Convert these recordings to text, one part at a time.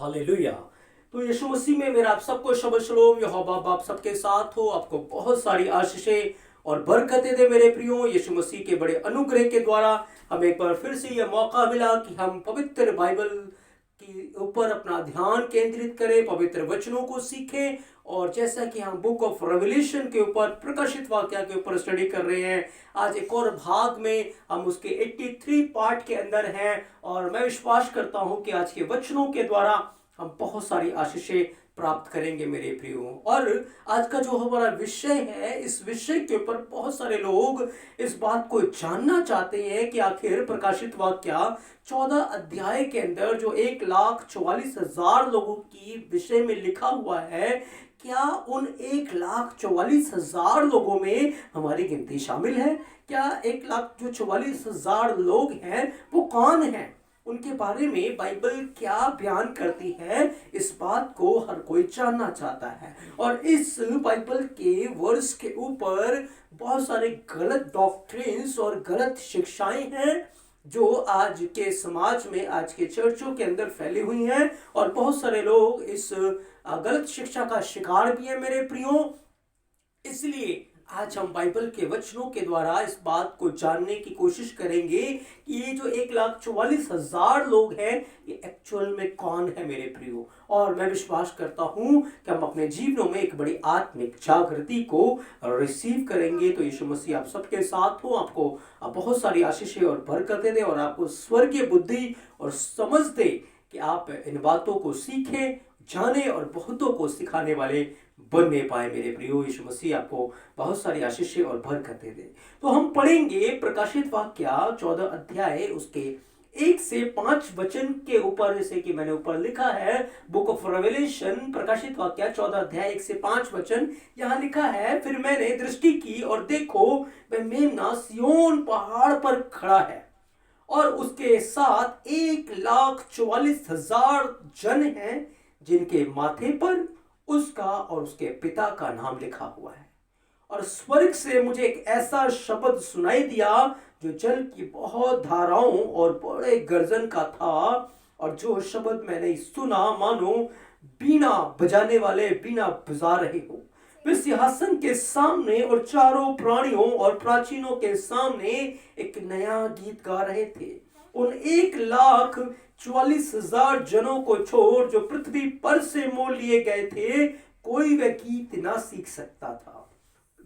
Hallelujah. तो यीशु मसीह में मेरा आप सबको शबह शलोम। यहोवा आप सबके साथ हो, आपको बहुत सारी आशीषें और बरकतें दे मेरे प्रियो। यीशु मसीह के बड़े अनुग्रह के द्वारा हमें एक बार फिर से यह मौका मिला कि हम पवित्र बाइबल के ऊपर अपना ध्यान केंद्रित करें, पवित्र वचनों को सीखें। और जैसा कि हम बुक ऑफ रेवलेशन के ऊपर, प्रकाशित वाक्य के ऊपर स्टडी कर रहे हैं, आज एक और भाग में हम उसके 83 पार्ट के अंदर हैं। और मैं विश्वास करता हूं कि आज के वचनों के द्वारा हम बहुत सारी आशीषें प्राप्त करेंगे मेरे प्रियो। और आज का जो हमारा विषय है, इस विषय के ऊपर बहुत सारे लोग इस बात को जानना चाहते हैं कि आखिर प्रकाशित वाक्य 14 अध्याय के अंदर जो 1,44,000 लोगों की विषय में लिखा हुआ है, क्या उन 1,44,000 लोगों में हमारी गिनती शामिल है? क्या 1,44,000 लोग हैं वो कौन हैं? उनके बारे में बाइबल क्या बयान करती है? इस बात को हर कोई जानना चाहता है। और इस बाइबल के वर्स के ऊपर बहुत सारे गलत डॉक्ट्रिन्स और गलत शिक्षाएं हैं जो आज के समाज में, आज के चर्चों के अंदर फैली हुई हैं। और बहुत सारे लोग इस गलत शिक्षा का शिकार भी है मेरे प्रियो। इसलिए आज हम बाइबल के वचनों के द्वारा इस बात को जानने की कोशिश करेंगे कि ये जो 1,44,000 लोग हैं, ये एक्चुअल में कौन है मेरे प्रियो। और मैं विश्वास करता हूं कि हम अपने जीवनों में एक बड़ी आत्मिक जागृति को रिसीव करेंगे। तो यीशु मसीह आप सबके साथ हो, आपको बहुत सारी आशीषें और बरकतें दे और आपको स्वर्गीय बुद्धि और समझ दे कि आप इन बातों को सीखें, जाने और बहुतों को सिखाने वाले बनने पाए मेरे प्रियो। यीशु मसीह आपको बहुत सारी आशीषें और बरकतें दे। तो हम पढ़ेंगे प्रकाशित वाक्य 14 अध्याय उसके 1 से 5 वचन के ऊपर, जैसे कि मैंने ऊपर लिखा है बुक ऑफ रेवलेशन, प्रकाशित वाक्य 14 अध्याय 1 से 5 वचन। यहाँ लिखा है, फिर मैंने दृष्टि की और देखो वह मेम्ना सिय्योन पहाड़ पर खड़ा है और उसके साथ 1,44,000 जन हैं जिनके माथे पर उसका और उसके पिता का नाम लिखा हुआ है। और स्वर्ग से मुझे एक ऐसा शब्द सुनाई दिया जो जल की बहुत धाराओं और बड़े गर्जन का था। और जो शब्द मैंने सुना मानो बीना बजाने वाले बीना बजा रहे हो। वे सिंहासन के सामने और चारों प्राणियों और प्राचीनों के सामने एक नया गीत गा रहे थे। उन 1,44,000 जनों को छोड़ जो पृथ्वी पर से मोल लिए गए थे, कोई वह गीत ना सीख सकता था।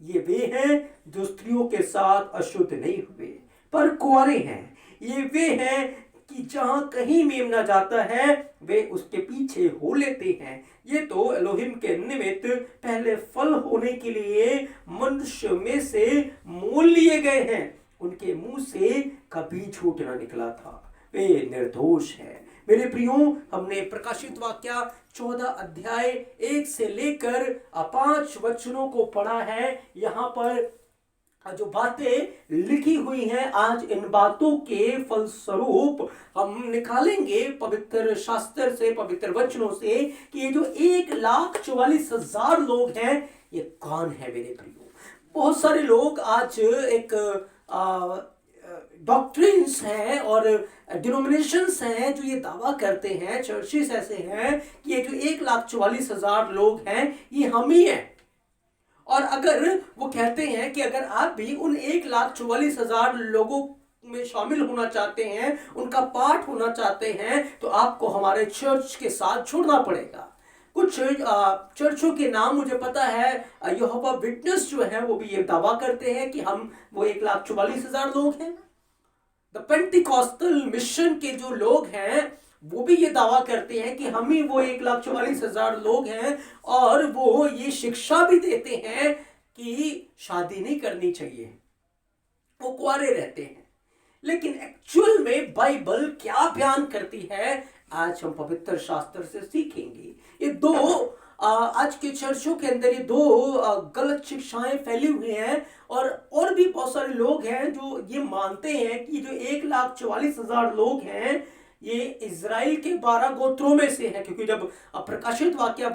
ये वे हैं जो स्त्रियों के साथ अशुद्ध नहीं हुए पर कुंवारे हैं। ये वे हैं कि जहां कहीं मेमना जाता है वे उसके पीछे हो लेते हैं। ये तो एलोहिम के निमित्त पहले फल होने के लिए मनुष्य में से मोल लिए गए हैं। उनके मुंह से कभी झूठ ना निकला था, वे निर्दोष है मेरे प्रियो। हमने प्रकाशित वाक्य 14 अध्याय 1 से लेकर 5 वचनों को पढ़ा है। यहाँ पर जो बातें लिखी हुई हैं, आज इन बातों के फलस्वरूप हम निकालेंगे पवित्र शास्त्र से, पवित्र वचनों से, कि ये जो 1,44,000 लोग हैं ये कौन है मेरे प्रियो। बहुत सारे लोग आज एक डॉक्ट्रिन्स हैं और डिनोमिनेशंस हैं जो ये दावा करते हैं, चर्चेस ऐसे हैं कि ये जो 1,44,000 लोग हैं ये हम ही हैं। और अगर वो कहते हैं कि अगर आप भी उन 1,44,000 लोगों में शामिल होना चाहते हैं, उनका पार्ट होना चाहते हैं, तो आपको हमारे चर्च के साथ जुड़ना पड़ेगा। कुछ चर्चों के नाम मुझे पता है, यहोवा विटनेस जो है वो भी ये दावा करते हैं कि हम वो 1,44,000 लोग हैं। द पेंटिकॉस्टल मिशन के जो लोग हैं वो भी ये दावा करते हैं कि हम ही वो 1,44,000 लोग हैं। और वो ये शिक्षा भी देते हैं कि शादी नहीं करनी चाहिए, वो कुंवारे रहते हैं। लेकिन एक्चुअल में बाइबल क्या बयान करती है, आज हम पवित्र शास्त्र से सीखेंगे। ये दो आज के चर्चों के अंदर ये दो गलत शिक्षाएं फैली हुई हैं। और भी बहुत सारे लोग हैं जो ये मानते हैं कि जो 1,44,000 लोग हैं ये इज़राइल के 12 गोत्रों में से है। क्योंकि जब प्रकाशित वाक्य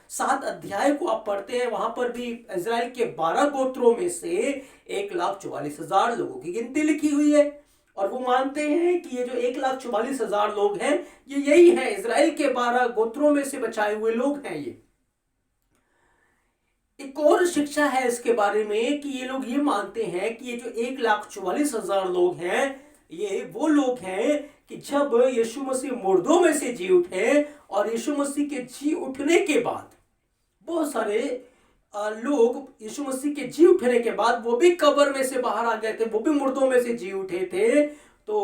7 अध्याय को आप पढ़ते हैं, वहां पर भी इज़राइल के 12 गोत्रों में से 1,44,000 लोगों की गिनती लिखी हुई है। और वो मानते हैं कि ये जो 1,44,000 लोग हैं ये यही है, इजराइल के 12 गोत्रों में से बचाए हुए लोग हैं। ये एक और शिक्षा है इसके बारे में कि ये लोग ये मानते हैं कि ये जो 1,44,000 लोग हैं ये वो लोग हैं कि जब यीशु मसीह मुर्दों में से जी उठे और यीशु मसीह के जी उठने के बाद बहुत सारे लोग यीशु मसीह के जी उठने के बाद वो भी कब्र में से बाहर आ गए थे, वो भी मुर्दों में से जी उठे थे। तो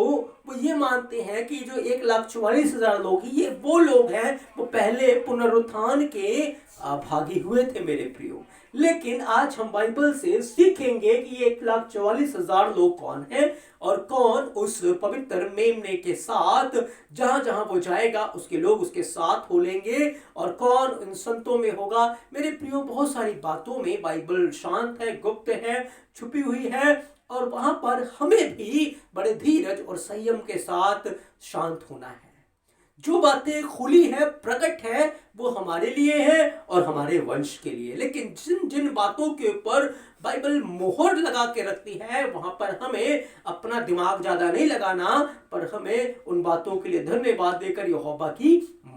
वो ये मानते हैं कि जो 1,44,000 लोग हैं ये वो लोग हैं, वो पहले पुनरुत्थान के भागी हुए थे मेरे प्रियो। लेकिन आज हम बाइबल से सीखेंगे कि ये 1,44,000 लोग कौन हैं और कौन उस पवित्र मेमने के साथ जहां जहां वो जाएगा उसके लोग उसके साथ हो लेंगे और कौन उन संतों में होगा। मेरे प्रियो, बहुत सारी बातों में बाइबल शांत है, गुप्त है, छुपी हुई है और वहां पर हमें भी बड़े धीरज और संयम के साथ शांत होना है। जो बातें खुली है, प्रकट है, वो हमारे लिए है और हमारे वंश के लिए। लेकिन जिन जिन बातों के ऊपर बाइबल मोहर लगा के रखती है वहां पर हमें अपना दिमाग ज्यादा नहीं लगाना, पर हमें उन बातों के लिए धन्यवाद देकर यहोवा की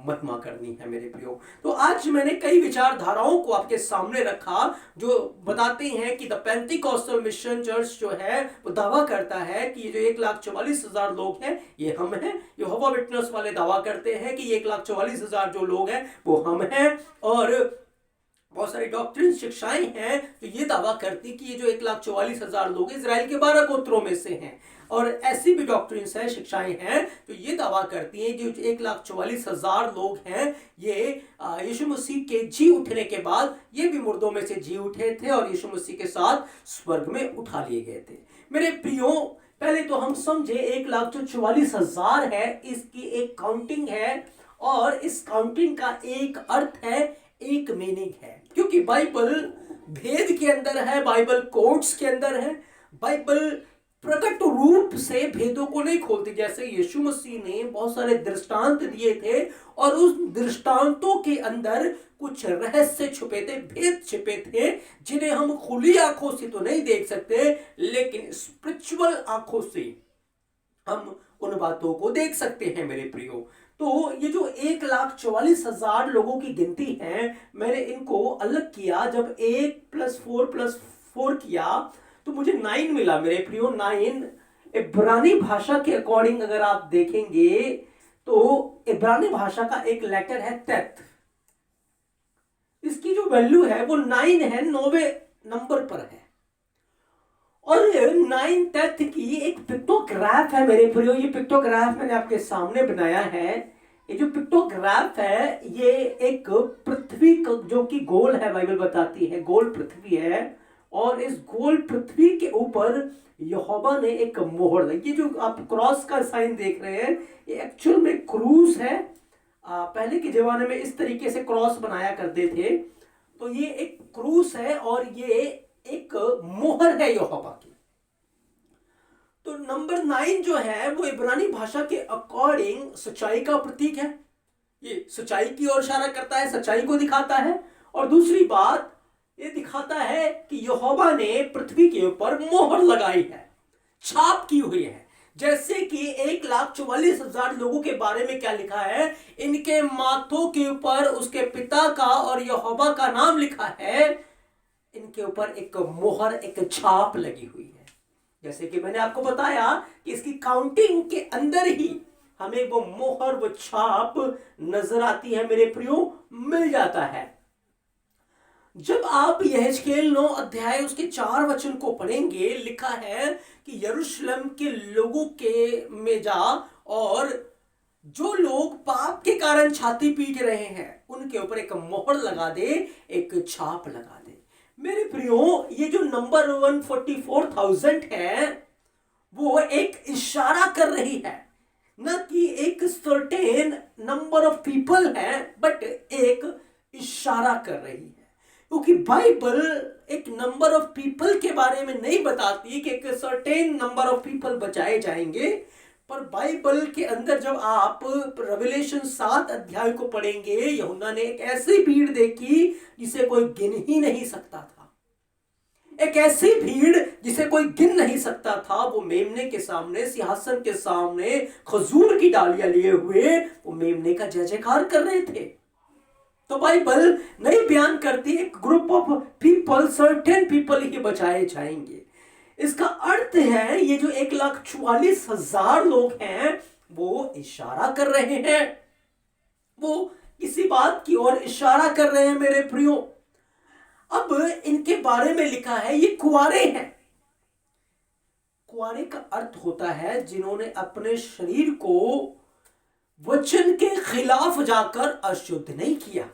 महिमा करनी है मेरे प्रियो। तो आज मैंने कई विचारधाराओं को आपके सामने रखा जो बताते हैं कि द पेंटिकॉस्टल मिशन चर्च जो है वो दावा करता है कि ये जो 1,44,000 लोग हैं ये हम हैं। यहोवा विटनेस वाले दावा करते हैं कि 1,44,000 जो लोग हैं वो हम हैं। और बहुत सारी डॉक्ट्रिन शिक्षाएं हैं जो ये दावा करती कि ये जो 1,44,000 लोग इजराइल के 12 गोत्रों में से हैं। और ऐसी भी डॉक्ट्रिन्स हैं, शिक्षाएं हैं जो ये दावा करती हैं कि जो 1,44,000 लोग हैं ये यीशु मसीह के जी उठने के बाद ये भी मुर्दों में से जी उठे थे और यीशु मसीह के साथ स्वर्ग में उठा लिए गए थे। मेरे प्रियो, पहले तो हम समझे 1,44,000 है, इसकी एक काउंटिंग है और इस काउंटिंग का एक अर्थ है, एक मीनिंग है। क्योंकि बाइबल भेद के अंदर है, बाइबल कोड्स के अंदर है, बाइबल प्रकट रूप से भेदों को नहीं खोलती। जैसे यीशु मसीह ने बहुत सारे दृष्टांत दिए थे और उस दृष्टांतों के अंदर कुछ रहस्य छुपे थे, भेद छिपे थे जिन्हें हम खुली आंखों से तो नहीं देख सकते, लेकिन स्पिरिचुअल आंखों से हम उन बातों को देख सकते हैं मेरे प्रियो। तो ये जो 1,44,000 लोगों की गिनती है, मैंने इनको अलग किया। जब 1+4+4 किया तो मुझे 9 मिला मेरे प्रियो। 9 इब्रानी भाषा के अकॉर्डिंग अगर आप देखेंगे तो इब्रानी भाषा का एक लेटर है तेत। इसकी जो वैल्यू है वो 9 है, 9वें नंबर पर है। और 9 तथ्य की एक पिक्टोग्राफ है मेरे प्रियो। ये पिक्टोग्राफ मैंने आपके सामने बनाया है। ये जो पिक्टोग्राफ है ये एक पृथ्वी जो कि गोल है, बाइबल बताती है गोल पृथ्वी है और इस गोल पृथ्वी के ऊपर यहोवा ने एक मोहर लगी। ये जो आप क्रॉस का साइन देख रहे हैं ये एक्चुअल में क्रूस है। पहले के जमाने में इस तरीके से क्रॉस बनाया करते थे। तो ये एक क्रूस है और ये एक मोहर है यहोवा की। तो नंबर 9 जो है वो इब्रानी भाषा के अकॉर्डिंग सच्चाई का प्रतीक है। ये सच्चाई की ओर इशारा करता है, सच्चाई को दिखाता है। और दूसरी बात ये दिखाता है कि यहोवा ने पृथ्वी के ऊपर मोहर लगाई है, छाप की हुई है। जैसे कि 1,44,000 लोगों के बारे में क्या लिखा है, इनके माथों के ऊपर उसके पिता का और यहोवा का नाम लिखा है। इनके ऊपर एक मोहर, एक छाप लगी हुई है। जैसे कि मैंने आपको बताया कि इसकी काउंटिंग के अंदर ही हमें वो मोहर, वो छाप नजर आती है मेरे प्रियो, मिल जाता है। जब आप यहेजकेल 9 अध्याय उसके 4 वचन को पढ़ेंगे, लिखा है कि यरूशलेम के लोगों के में जा और जो लोग पाप के कारण छाती पीट रहे हैं उनके ऊपर एक मोहर लगा दे, एक छाप लगा दे। मेरे प्रियो, ये जो नंबर 144,000 है वो एक इशारा कर रही है, न कि एक सर्टेन नंबर ऑफ पीपल है, बट एक इशारा कर रही है। क्योंकि बाइबल एक नंबर ऑफ पीपल के बारे में नहीं बताती कि एक सर्टेन नंबर ऑफ पीपल बचाए जाएंगे, पर बाइबल के अंदर जब आप रेवलेशन 7 अध्याय को पढ़ेंगे, यूहन्ना ने एक ऐसी भीड़ देखी जिसे कोई गिन ही नहीं सकता था। एक ऐसी भीड़ जिसे कोई गिन नहीं सकता था, वो मेमने के सामने, सिंहासन के सामने खजूर की डालियां लिए हुए वो मेमने का जय जयकार कर रहे थे। तो बाइबल नहीं बयान करती एक group of people, certain people ही बचाए जाएंगे। इसका अर्थ है ये जो 1,44,000 लोग हैं वो इशारा कर रहे हैं, वो किसी बात की ओर इशारा कर रहे हैं मेरे प्रियो। अब इनके बारे में लिखा है ये कुंवारे हैं। कुंवारे का अर्थ होता है जिन्होंने अपने शरीर को वचन के खिलाफ जाकर अशुद्ध नहीं किया।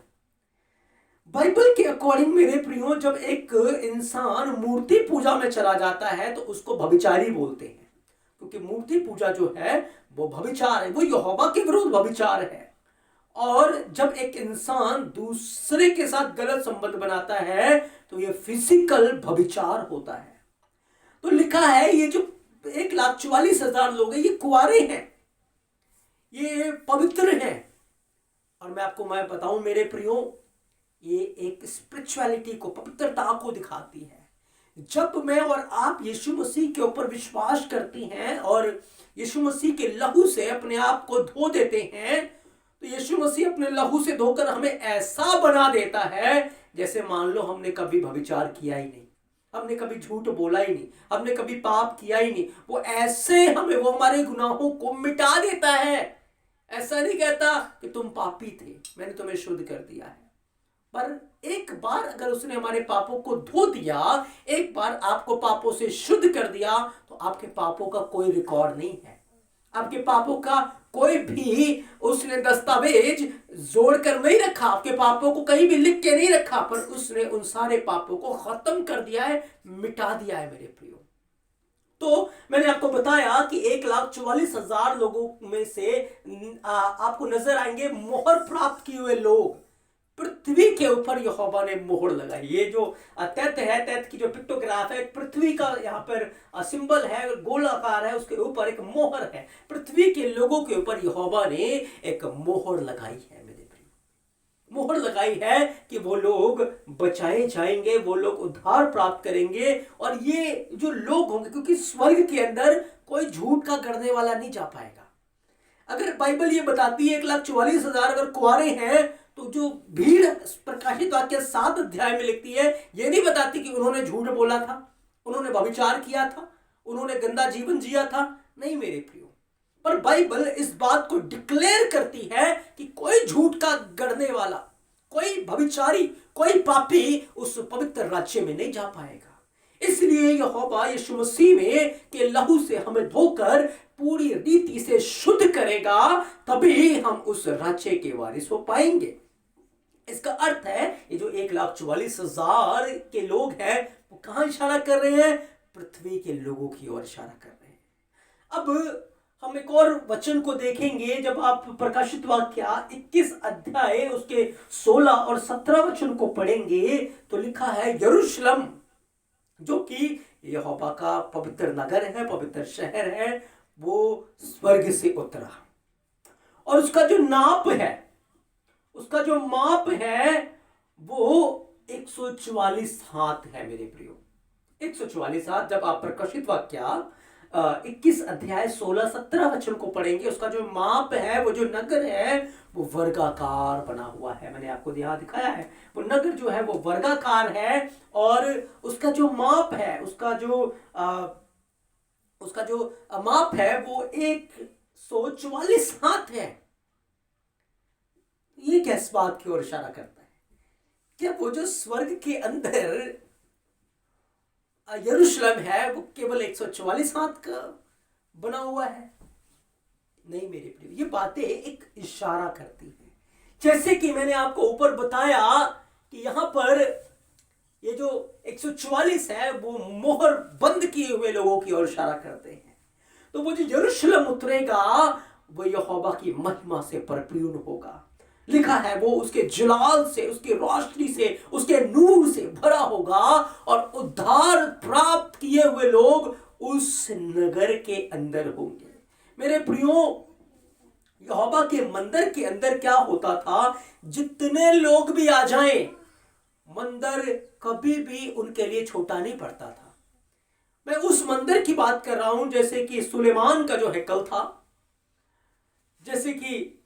बाइबल के अकॉर्डिंग मेरे प्रियो, जब एक इंसान मूर्ति पूजा में चला जाता है तो उसको भविचारी बोलते हैं, क्योंकि मूर्ति पूजा जो है वो भविचार है, वो यहोवा के विरुद्ध भविचार है। और जब एक इंसान दूसरे के साथ गलत संबंध बनाता है तो ये फिजिकल भविचार होता है। तो लिखा है ये जो 1,44,000 लोग हैं ये कुंवारे हैं, ये पवित्र हैं। और मैं बताऊं मेरे प्रियो, ये एक स्पिरिचुअलिटी को, पवित्रता को दिखाती है। जब मैं और आप यीशु मसीह के ऊपर विश्वास करती हैं और यीशु मसीह के लहू से अपने आप को धो देते हैं, तो यीशु मसीह अपने लहू से धोकर हमें ऐसा बना देता है जैसे मान लो हमने कभी व्यभिचार किया ही नहीं, हमने कभी झूठ बोला ही नहीं, हमने कभी पाप किया ही नहीं। वो ऐसे वो हमारे गुनाहों को मिटा देता है। ऐसा नहीं कहता कि तुम पापी थे, मैंने तुम्हें शुद्ध कर दिया है, पर एक बार अगर उसने हमारे पापों को धो दिया, एक बार आपको पापों से शुद्ध कर दिया, तो आपके पापों का कोई रिकॉर्ड नहीं है, आपके पापों का कोई भी उसने दस्तावेज जोड़कर नहीं रखा, आपके पापों को कहीं भी लिख के नहीं रखा, पर उसने उन सारे पापों को खत्म कर दिया है, मिटा दिया है मेरे प्रियो। तो मैंने आपको बताया कि 1,44,000 लोगों में से आपको नजर आएंगे मोहर प्राप्त किए हुए लोग। पृथ्वी के ऊपर यहोवा ने मोहर लगाई। ये जो तैत है, तैत की जो पिक्टोग्राफ है, पृथ्वी का यहाँ पर सिंबल है, गोलाकार है, उसके ऊपर एक मोहर है। पृथ्वी के लोगों के ऊपर यहोवा ने एक मोहर लगाई है मेरे प्रिय, मोहर लगाई है कि वो लोग बचाए जाएंगे, वो लोग उद्धार प्राप्त करेंगे। और ये जो लोग होंगे, क्योंकि स्वर्ग के अंदर कोई झूठ का करने वाला नहीं जा पाएगा। अगर बाइबल ये बताती है 1,44,000 अगर कुंवारे हैं, तो जो भीड़ प्रकाशित वाक्य 7 अध्याय में लिखती है, ये नहीं बताती कि उन्होंने झूठ बोला था, उन्होंने व्यभिचार किया था, उन्होंने गंदा जीवन जिया था। नहीं मेरे प्रियो, पर बाइबल इस बात को डिक्लेयर करती है कि कोई झूठ का गढ़ने वाला, कोई व्यभिचारी, कोई पापी उस पवित्र राज्य में नहीं जा पाएगा। इसलिए यहोवा यीशु मसीह में के लहू से हमें धोकर पूरी रीति से शुद्ध करेगा, तभी हम उस राज्य के वारिस हो पाएंगे। इसका अर्थ है ये जो 1,44,000 के लोग हैं वो कहां इशारा कर रहे हैं? पृथ्वी के लोगों की ओर इशारा कर रहे हैं। अब हम एक और वचन को देखेंगे। जब आप प्रकाशित वाक्य 21 अध्याय उसके 16 और 17 वचन को पढ़ेंगे तो लिखा है, यरूशलेम जो कि यहोवा का पवित्र नगर है, पवित्र शहर है, वो स्वर्ग से उतरा और उसका जो नाप है, उसका जो माप है वो 144 हाथ है मेरे प्रियो, 144 हाथ। जब आप प्रकाशित वाक्य 21 अध्याय 16-17 वचन को पढ़ेंगे, उसका जो माप है, वो जो नगर है वो वर्गाकार बना हुआ है। मैंने आपको यहाँ दिखाया है, वो नगर जो है वो वर्गाकार है और उसका जो माप है, उसका जो माप है वो 144 हाथ है। ये किस बात की ओर इशारा करता है? क्या वो जो स्वर्ग के अंदर यरूशलेम है वो केवल 144 हाथ का बना हुआ है? नहीं मेरे प्रिय, ये बातें एक इशारा करती हैं। जैसे कि मैंने आपको ऊपर बताया कि यहां पर ये जो 144 है वो मोहर बंद किए हुए लोगों की ओर इशारा करते हैं। तो वो जो यरूशलेम उतरेगा वो यहोवा की महिमा से परिपूर्ण होगा। लिखा है वो उसके जलाल से, उसकी रोशनी से, उसके नूर से भरा होगा और उद्धार प्राप्त किए हुए लोग उस नगर के अंदर होंगे। मेरे प्रियो, यहोवा के मंदिर के अंदर क्या होता था? जितने लोग भी आ जाएं, मंदिर कभी भी उनके लिए छोटा नहीं पड़ता था। मैं उस मंदिर की बात कर रहा हूं जैसे कि सुलेमान का जो हैकल था, जैसे कि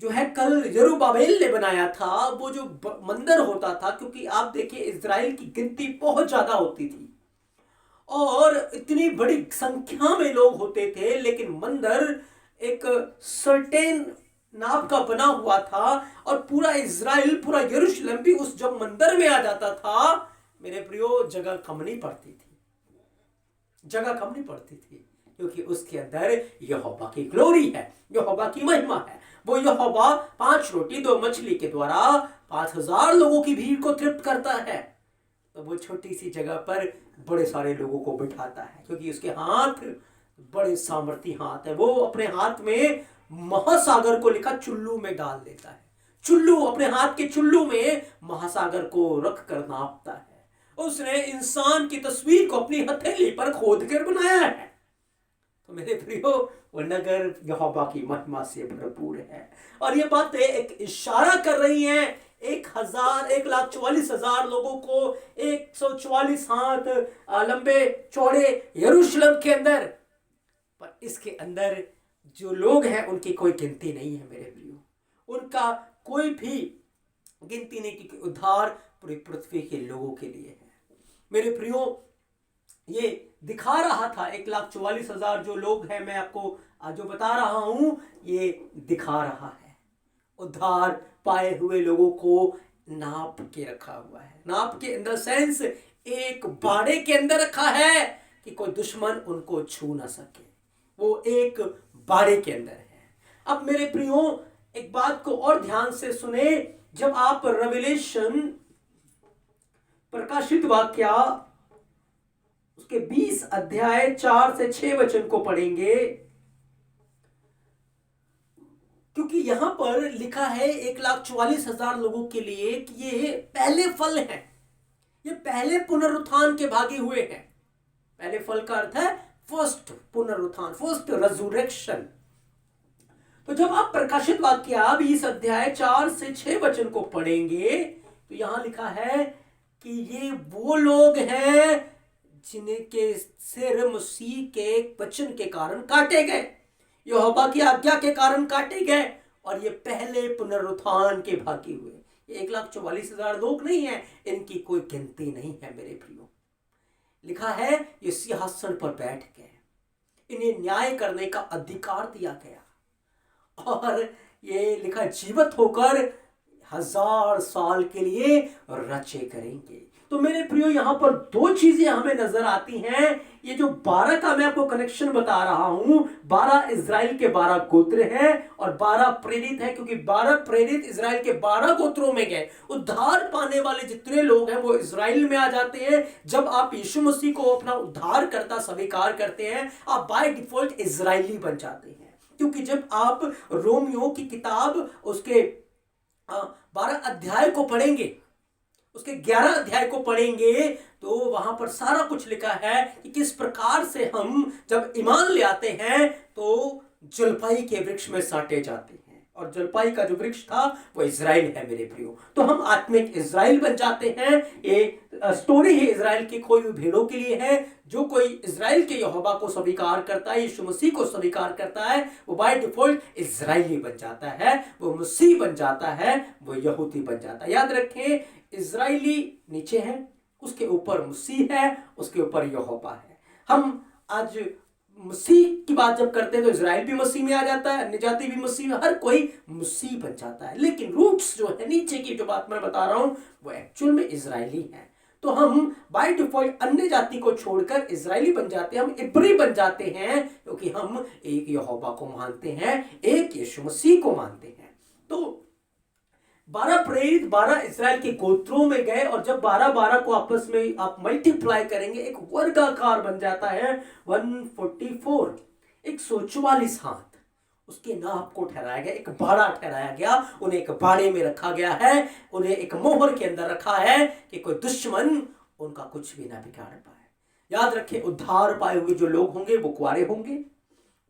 जो हैकल यरूबाबेल ने बनाया था, वो जो मंदिर होता था, क्योंकि आप देखिए इज़राइल की गिनती बहुत ज्यादा होती थी और इतनी बड़ी संख्या में लोग होते थे, लेकिन मंदिर एक सर्टेन नाप का बना हुआ था और पूरा इज़राइल, पूरा यरूशलेम भी उस जब मंदिर में आ जाता था, मेरे प्रियो, जगह कम नहीं पड़ती थी, जगह कम नहीं पड़ती थी, क्योंकि उसके अंदर यहोवा की ग्लोरी है, यहोवा की महिमा है। वो यहोवा 5 रोटी 2 मछली के द्वारा 5000 लोगों की भीड़ को तृप्त करता है। तो वो छोटी सी जगह पर बड़े सारे लोगों को बिठाता है, क्योंकि उसके हाथ बड़े सामर्थी हाथ है। वो अपने हाथ में महासागर को लिखा चुल्लू में डाल देता है, चुल्लू, अपने हाथ के चुल्लू में महासागर को रख कर नापता है। उसने इंसान की तस्वीर को अपनी हथेली पर खोद कर बनाया है। तो मेरे प्रियो, वो नगर यहोवा की महिमा से भरपूर है और ये बातें एक इशारा कर रही हैं 1,44,000 लोगों को 144 हाथ लंबे चौड़े यरूशलेम के अंदर। पर इसके अंदर जो लोग हैं उनकी कोई गिनती नहीं है मेरे प्रियो, उनका कोई भी गिनती नहीं, क्योंकि उद्धार पूरी पृथ्वी के लोगों के लिए है। मेरे प्रियो, ये दिखा रहा था 1,44,000 जो लोग हैं, मैं आपको जो बता रहा हूं, ये दिखा रहा है उद्धार पाए हुए लोगों को नाप के रखा हुआ है। नाप के अंदर सेंस एक बाड़े के अंदर रखा है कि कोई दुश्मन उनको छू ना सके, वो एक बाड़े के अंदर है। अब मेरे प्रियो, एक बात को और ध्यान से सुने, जब आप रेवलेशन प्रकाशित वाक्या उसके 20 अध्याय 4 से 6 वचन को पढ़ेंगे, क्योंकि यहां पर लिखा है 1,44,000 लोगों के लिए कि ये पहले फल हैं, ये पहले पुनरुत्थान के भागी हुए हैं। पहले फल का अर्थ है फर्स्ट पुनरुत्थान, फर्स्ट रेजरेक्शन। तो जब आप प्रकाशित वाक्य 20 अध्याय 4 से 6 वचन को पढ़ेंगे तो यहां लिखा है कि ये वो लोग हैं जिनके सिर मसीह के वचन के कारण काटे गए, यहोवा की आज्ञा के कारण काटे गए, और ये पहले पुनरुत्थान के भागी हुए। ये 1,44,000 लोग नहीं है, इनकी कोई गिनती नहीं है मेरे प्रियो। लिखा है ये सिंहासन पर बैठ गए, इन्हें न्याय करने का अधिकार दिया गया, और ये लिखा जीवित होकर 1000 साल के लिए रचे करेंगे। तो मेरे प्रियो, यहां पर 2 चीजें हमें नजर आती हैं। ये जो 12 का मैं आपको कनेक्शन बता रहा हूं, 12 इज़राइल के 12 गोत्र हैं और 12 प्रेरित हैं, क्योंकि 12 प्रेरित इज़राइल के 12 गोत्रों में गए। उद्धार पाने वाले जितने लोग हैं वो इज़राइल में आ जाते हैं। जब आप यीशु मसीह को अपना उद्धारकर्ता स्वीकार करते हैं, आप बाय डिफॉल्ट इज़राइली बन जाते हैं, क्योंकि जब आप रोमियो की किताब उसके 12 अध्याय को पढ़ेंगे, उसके 11 अध्याय को पढ़ेंगे, तो वहां पर सारा कुछ लिखा है कि किस प्रकार से हम जब ईमान ले आते हैं तो जलपाई के वृक्ष में साटे जाते हैं, और जलपाई का जो वृक्ष था वो इज़राइल है मेरे प्रियो। तो हम आत्मिक इज़राइल बन जाते हैं। ये स्टोरी है इज़राइल की खोई हुई भेड़ों के लिए है। जो कोई इज़राइल के यहोवा को स्वीकार करता है, यीशु मसीह को स्वीकार करता है, वो बाय डिफॉल्ट इज़राइली बन जाता है, वो मसीह बन जाता है, वो यहूदी बन जाता है। याद रखें, इज़राइली नीचे है, उसके ऊपर मसीह है, उसके ऊपर यहोवा है। हम आज मसीह की बात जब करते हैं तो इज़राइल भी मसीह में आ जाता है, अन्य जाति भी मसीह में, हर कोई मसीह बन जाता है। लेकिन रूट्स जो है, नीचे की जो बात मैं बता रहा हूं, वो एक्चुअल में इज़राइली है। तो हम बाय डिफॉल्ट अन्य जाति को छोड़कर इज़राइली बन जाते हैं, हम इब्री बन जाते हैं, क्योंकि हम एक यहोवा को मानते हैं, एक यीशु मसीह को मानते हैं। तो 12 प्रेरित 12 इज़राइल के गोत्रों में गए, और जब 12-12 को आपस में आप मल्टीप्लाई करेंगे, एक वर्गाकार बन जाता है 144, 144 हाथ। उसके नाप को ठहराया गया, एक बाड़ा ठहराया गया, उन्हें एक बाड़े में रखा गया है, उन्हें एक मोहर के अंदर रखा है कि कोई दुश्मन उनका कुछ भी ना बिगाड़ पाए। याद रखें, उद्धार पाए हुए जो लोग होंगे वो कुंवारे होंगे,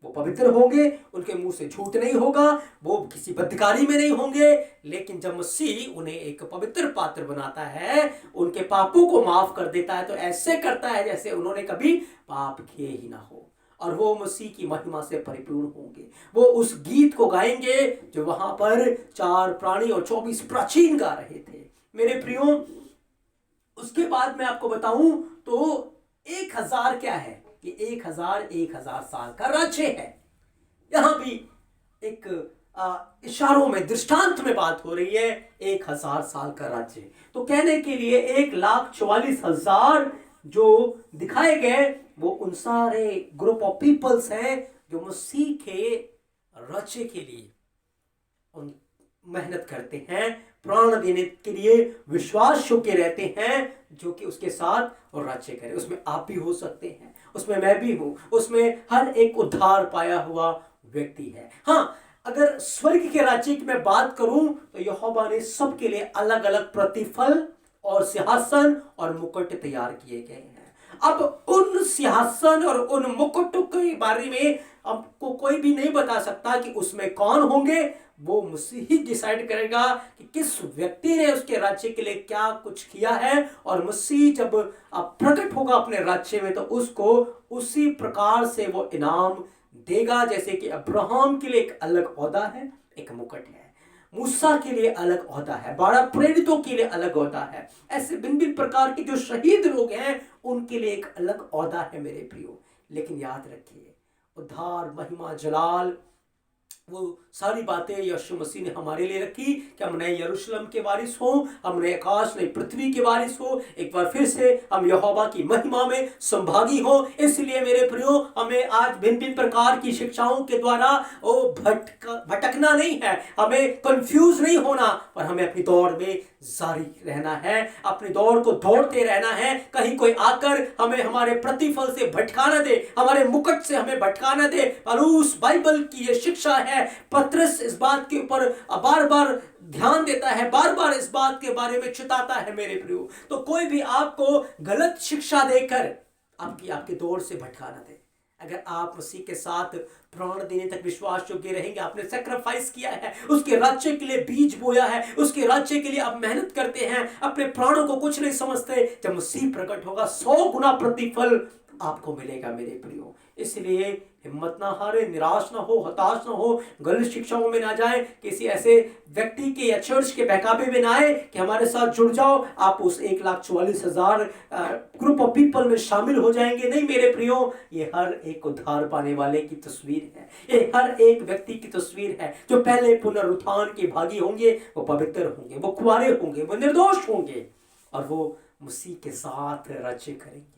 वो पवित्र होंगे, उनके मुंह से झूठ नहीं होगा, वो किसी बदकारी में नहीं होंगे। लेकिन जब मसीह उन्हें एक पवित्र पात्र बनाता है, उनके पापों को माफ कर देता है, तो ऐसे करता है जैसे उन्होंने कभी पाप किए ही ना हो, और वो मसीह की महिमा से परिपूर्ण होंगे। वो उस गीत को गाएंगे जो वहां पर 4 प्राणी और 24 प्राचीन गा रहे थे। मेरे प्रियो, उसके बाद मैं आपको बताऊं तो 1000 क्या है कि 1000 साल का राज्य है। यहां भी एक इशारों में, दृष्टांत में बात हो रही है, 1000 साल का राज्य। तो कहने के लिए 1,44,000 जो दिखाए गए वो उन सारे ग्रुप ऑफ पीपल्स हैं जो मसीह के राज्य के लिए उन मेहनत करते हैं, प्राण देने के लिए विश्वास योग्य रहते हैं, जो कि उसके साथ और राज्य करे। उसमें आप भी हो सकते हैं, उसमें मैं भी हूं, उसमें हर एक उद्धार पाया हुआ व्यक्ति है। हाँ, अगर स्वर्ग के राज्य की मैं बात करूं तो यहोवा ने सबके लिए अलग अलग प्रतिफल और सिंहासन और मुकुट तैयार किए गए हैं। अब उन सिंहासन और उन मुकुटों के बारे में आपको कोई भी नहीं बता सकता कि उसमें कौन होंगे। वो मसीह ही डिसाइड करेगा कि किस व्यक्ति ने उसके राज्य के लिए क्या कुछ किया है, और मसीह जब प्रकट होगा अपने राज्य में तो उसको उसी प्रकार से वो इनाम देगा। जैसे कि अब्राहम के लिए एक अलग ओहदा है, एक मुकुट है, मूसा के लिए अलग ओहदा है, 12 प्रेरितों के लिए अलग ओहदा है, ऐसे भिन्न भिन्न प्रकार के जो शहीद लोग हैं उनके लिए एक अलग ओहदा है मेरे प्रियो। लेकिन याद रखिए, उद्धार, महिमा, जलाल, वो सारी बातें यीशु मसीह ने हमारे लिए रखी कि हम नए यरूशलेम के वारिस हो, हम नए आकाश नई पृथ्वी के वारिस हो, एक बार फिर से हम यहोवा की महिमा में संभागी हो। इसलिए मेरे प्रियो, हमें आज भिन्न भिन्न प्रकार की शिक्षाओं के द्वारा भटकना नहीं है, हमें कंफ्यूज नहीं होना, पर हमें अपनी दौड़ में जारी रहना है, अपनी दौड़ को दौड़ते रहना है। कहीं कोई आकर हमें हमारे प्रतिफल से भटका न दे, हमारे मुकुट से हमें भटका न दे। और उस बाइबल की ये शिक्षा है, पतरस इस बात के ऊपर बार बार ध्यान देता है, बार बार इस बात के बारे में चिताता है मेरे प्रियो। तो कोई भी आपको गलत शिक्षा देकर आपकी दौड़ से भटका न दे। अगर आप मसीह के साथ प्राण देने तक विश्वास योग्य रहेंगे, आपने सैक्रिफाइस किया है, उसके राज्य के लिए बीज बोया है, उसके राज्य के लिए आप मेहनत करते हैं, अपने प्राणों को कुछ नहीं समझते, जब मसीह प्रकट होगा 100 गुना प्रतिफल आपको मिलेगा मेरे प्रियो। इसलिए हिम्मत ना हारे, निराश ना हो, हताश ना हो, गलत शिक्षाओं में ना जाए, किसी ऐसे व्यक्ति के या चर्च के बहकावे में ना आए कि हमारे साथ जुड़ जाओ, आप उस 1,44,000 ग्रुप ऑफ पीपल में शामिल हो जाएंगे। नहीं मेरे प्रियो, ये हर एक उद्धार पाने वाले की तस्वीर है, ये हर एक व्यक्ति की तस्वीर है जो पहले पुनरुत्थान के भागी होंगे, वो पवित्र होंगे, वो कुंवारे होंगे, वो निर्दोष होंगे, और वो मसीह के साथ राज्य करेंगे।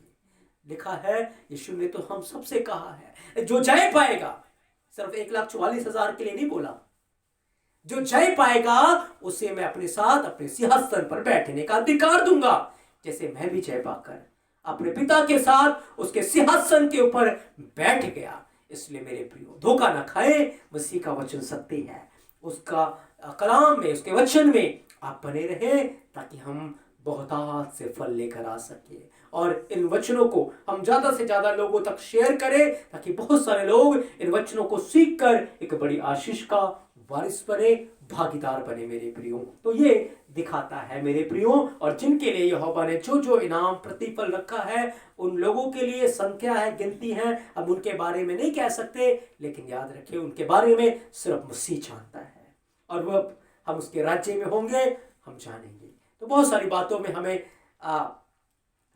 लिखा है, यीशु ने तो हम सबसे कहा है, जो जय पाएगा, सिर्फ 1,44,000 के लिए नहीं बोला, जो जय पाएगा उसे मैं अपने साथ अपने सिंहासन पर बैठने का अधिकार दूंगा, जैसे मैं भी जय पाकर अपने पिता के साथ उसके सिंहासन के ऊपर बैठ गया। इसलिए मेरे प्रियो, धोखा ना खाए, मसीह का वचन सत्य है, उसका कलाम में, उसके वचन में आप बने रहे, ताकि हम बहुतायत से फल लेकर आ सके, और इन वचनों को हम ज्यादा से ज्यादा लोगों तक शेयर करें, ताकि बहुत सारे लोग इन वचनों को सीखकर एक बड़ी आशीष का वारिस बने, भागीदार बने मेरे प्रियो। तो ये दिखाता है मेरे प्रियो, और जिनके लिए यहोवा ने जो जो इनाम प्रतिफल रखा है, उन लोगों के लिए संख्या है, गिनती है, अब उनके बारे में नहीं कह सकते, लेकिन याद रखिए उनके बारे में सिर्फ मसीह जानता है, और वह हम उसके राज्य में होंगे, हम जानेंगे। तो बहुत सारी बातों में हमें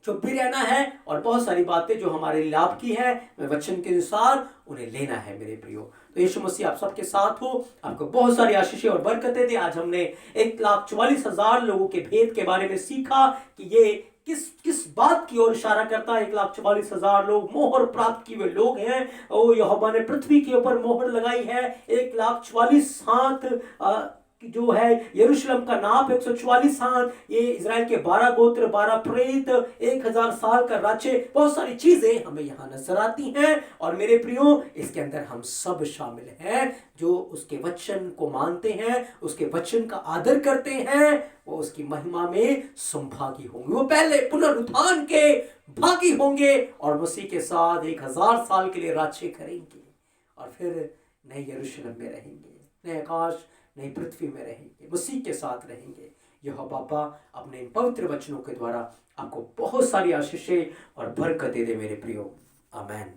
चुप भी रहना है, और बहुत सारी बातें जो हमारे लाभ की है, मैं वचन के अनुसार उन्हें लेना है मेरे प्रियो। तो यीशु मसीह आप सबके साथ हो, आपको बहुत सारी आशीषें और बरकतें दे। आज हमने 1,44,000 लोगों के भेद के बारे में सीखा कि ये किस बात की ओर इशारा करता है। 1,44,000 लोग मोहर प्राप्त किए हुए लोग हैं, और यहोवा ने पृथ्वी के ऊपर मोहर लगाई है। 1,44,000 हाथ जो है यरूशलेम का नाप 144 हाथ, ये इजराइल के 12 गोत्र, 12 प्रेरित, 1,000 साल का राज्य, बहुत सारी चीजें हमें यहाँ नजर आती हैं। और मेरे प्रियो, इसके अंदर हम सब शामिल हैं जो उसके वचन को मानते हैं, उसके वचन का आदर करते हैं, वो उसकी महिमा में संभागी होंगे, वो पहले पुनरुत्थान के भागी होंगे, और मसीह के साथ 1,000 साल के लिए राज्य करेंगे। और फिर नए यरूशलेम में रहेंगे, नए आकाश नई पृथ्वी में रहेंगे, मसीह के साथ रहेंगे। यहोवा बाबा अपने इन पवित्र वचनों के द्वारा आपको बहुत सारी आशीषें और बरकतें दे मेरे प्रियो। आमीन।